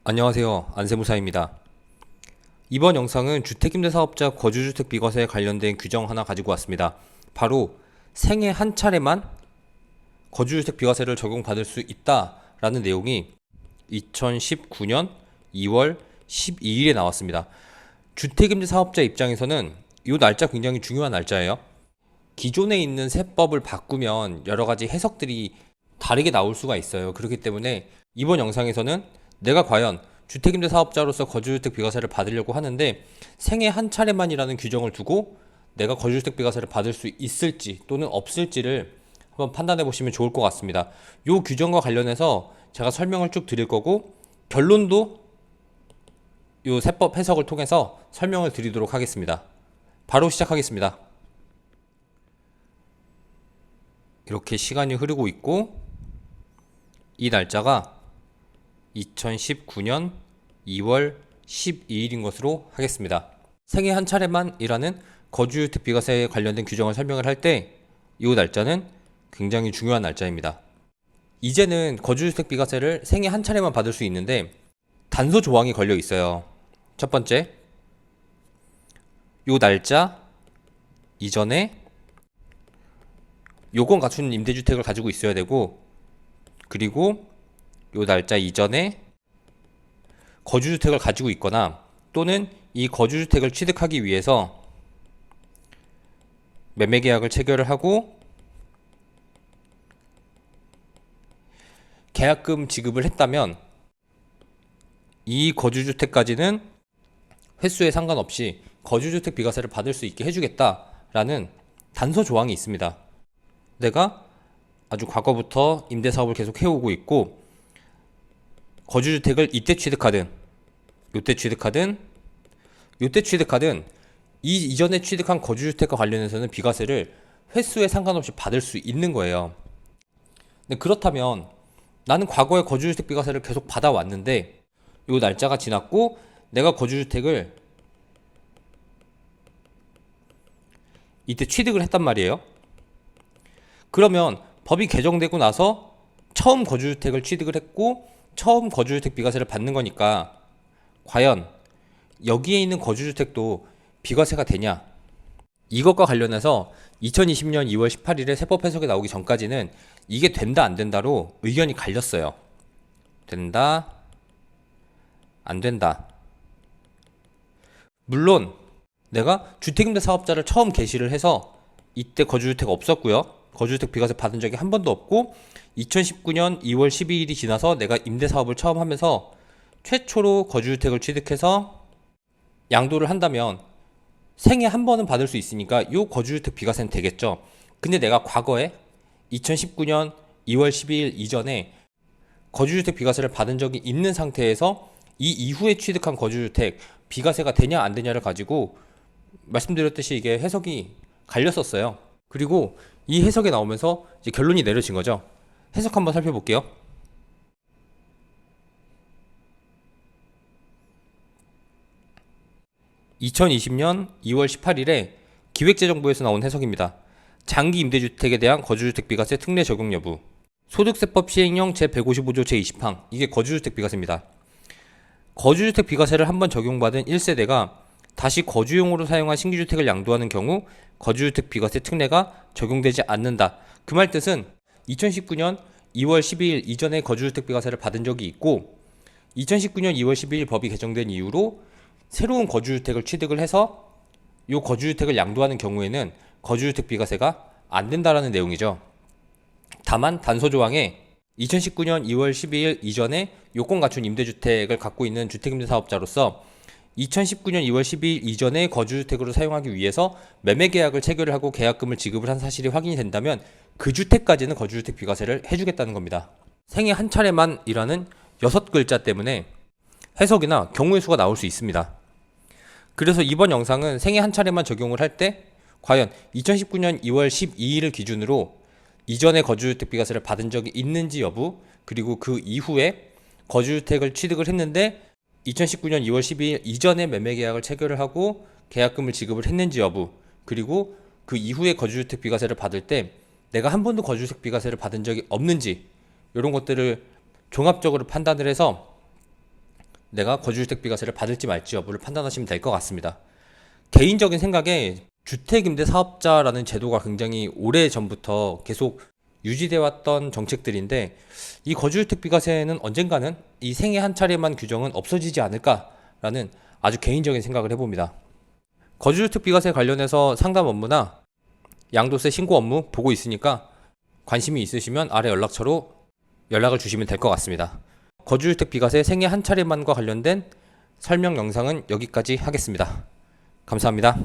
안녕하세요. 안세무사입니다. 이번 영상은 주택임대사업자 거주주택 비과세에 관련된 규정 하나 가지고 왔습니다. 바로 생애 한 차례만 거주주택 비과세를 적용받을 수 있다라는 내용이 2019년 2월 12일에 나왔습니다. 주택임대사업자 입장에서는 이 날짜 굉장히 중요한 날짜예요. 기존에 있는 세법을 바꾸면 여러 가지 해석들이 다르게 나올 수가 있어요. 그렇기 때문에 이번 영상에서는 내가 과연 주택임대 사업자로서 거주주택 비과세를 받으려고 하는데 생애 한 차례만이라는 규정을 두고 내가 거주주택 비과세를 받을 수 있을지 또는 없을지를 한번 판단해 보시면 좋을 것 같습니다. 이 규정과 관련해서 제가 설명을 쭉 드릴 거고 결론도 이 세법 해석을 통해서 설명을 드리도록 하겠습니다. 바로 시작하겠습니다. 이렇게 시간이 흐르고 있고 이 날짜가 2019년 2월 12일인 것으로 하겠습니다. 생애 한 차례만이라는 거주주택 비과세에 관련된 규정을 설명을 할 때 이 날짜는 굉장히 중요한 날짜입니다. 이제는 거주주택 비과세를 생애 한 차례만 받을 수 있는데 단서 조항이 걸려 있어요. 첫 번째, 이 날짜 이전에 요건 갖춘 임대주택을 가지고 있어야 되고, 그리고 요 날짜 이전에 거주주택을 가지고 있거나 또는 이 거주주택을 취득하기 위해서 매매계약을 체결을 하고 계약금 지급을 했다면 이 거주주택까지는 횟수에 상관없이 거주주택 비과세를 받을 수 있게 해주겠다라는 단서 조항이 있습니다. 내가 아주 과거부터 임대사업을 계속 해오고 있고 거주주택을 이때 취득하든 요때 취득하든 요때 취득하든 이 이전에 취득한 거주주택과 관련해서는 비과세를 횟수에 상관없이 받을 수 있는 거예요. 근데 그렇다면 나는 과거에 거주주택 비과세를 계속 받아왔는데 요 날짜가 지났고 내가 거주주택을 이때 취득을 했단 말이에요. 그러면 법이 개정되고 나서 처음 거주주택을 취득을 했고 처음 거주주택 비과세를 받는 거니까 과연 여기에 있는 거주주택도 비과세가 되냐? 이것과 관련해서 2020년 2월 18일에 세법 해석이 나오기 전까지는 이게 된다 안 된다로 의견이 갈렸어요. 된다, 안 된다. 물론 내가 주택임대 사업자를 처음 개시를 해서 이때 거주주택 없었고요. 거주주택 비과세 받은 적이 한 번도 없고 2019년 2월 12일이 지나서 내가 임대사업을 처음 하면서 최초로 거주주택을 취득해서 양도를 한다면 생애 한 번은 받을 수 있으니까 이 거주주택 비과세는 되겠죠. 근데 내가 과거에 2019년 2월 12일 이전에 거주주택 비과세를 받은 적이 있는 상태에서 이 이후에 취득한 거주주택 비과세가 되냐 안 되냐를 가지고 말씀드렸듯이 이게 해석이 갈렸었어요. 그리고 이 해석이 나오면서 이제 결론이 내려진 거죠. 해석 한번 살펴볼게요. 2020년 2월 18일에 기획재정부에서 나온 해석입니다. 장기 임대주택에 대한 거주주택 비과세 특례 적용 여부. 소득세법 시행령 제155조 제20항. 이게 거주주택 비과세입니다. 거주주택 비과세를 한번 적용받은 1세대가 다시 거주용으로 사용한 신규주택을 양도하는 경우 거주주택 비과세 특례가 적용되지 않는다. 그 말 뜻은 2019년 2월 12일 이전에 거주주택 비과세를 받은 적이 있고 2019년 2월 12일 법이 개정된 이후로 새로운 거주주택을 취득을 해서 이 거주주택을 양도하는 경우에는 거주주택 비과세가 안 된다라는 내용이죠. 다만 단서조항에 2019년 2월 12일 이전에 요건 갖춘 임대주택을 갖고 있는 주택임대사업자로서 2019년 2월 12일 이전에 거주주택으로 사용하기 위해서 매매계약을 체결을 하고 계약금을 지급을 한 사실이 확인이 된다면 그 주택까지는 거주주택 비과세를 해주겠다는 겁니다. 생애 한 차례만이라는 6글자 때문에 해석이나 경우의 수가 나올 수 있습니다. 그래서 이번 영상은 생애 한 차례만 적용을 할 때 과연 2019년 2월 12일을 기준으로 이전에 거주주택 비과세를 받은 적이 있는지 여부, 그리고 그 이후에 거주주택을 취득을 했는데 2019년 2월 12일 이전에 매매계약을 체결을 하고 계약금을 지급을 했는지 여부, 그리고 그 이후에 거주주택 비과세를 받을 때 내가 한 번도 거주주택 비과세를 받은 적이 없는지 이런 것들을 종합적으로 판단을 해서 내가 거주주택 비과세를 받을지 말지 여부를 판단하시면 될 것 같습니다. 개인적인 생각에 주택임대 사업자라는 제도가 굉장히 오래 전부터 계속 유지되어 왔던 정책들인데, 이 거주주택 비과세는 언젠가는 이 생애 한 차례만 규정은 없어지지 않을까라는 아주 개인적인 생각을 해봅니다. 거주주택 비과세 관련해서 상담 업무나 양도세 신고 업무 보고 있으니까 관심이 있으시면 아래 연락처로 연락을 주시면 될 것 같습니다. 거주주택 비과세 생애 한 차례만과 관련된 설명 영상은 여기까지 하겠습니다. 감사합니다.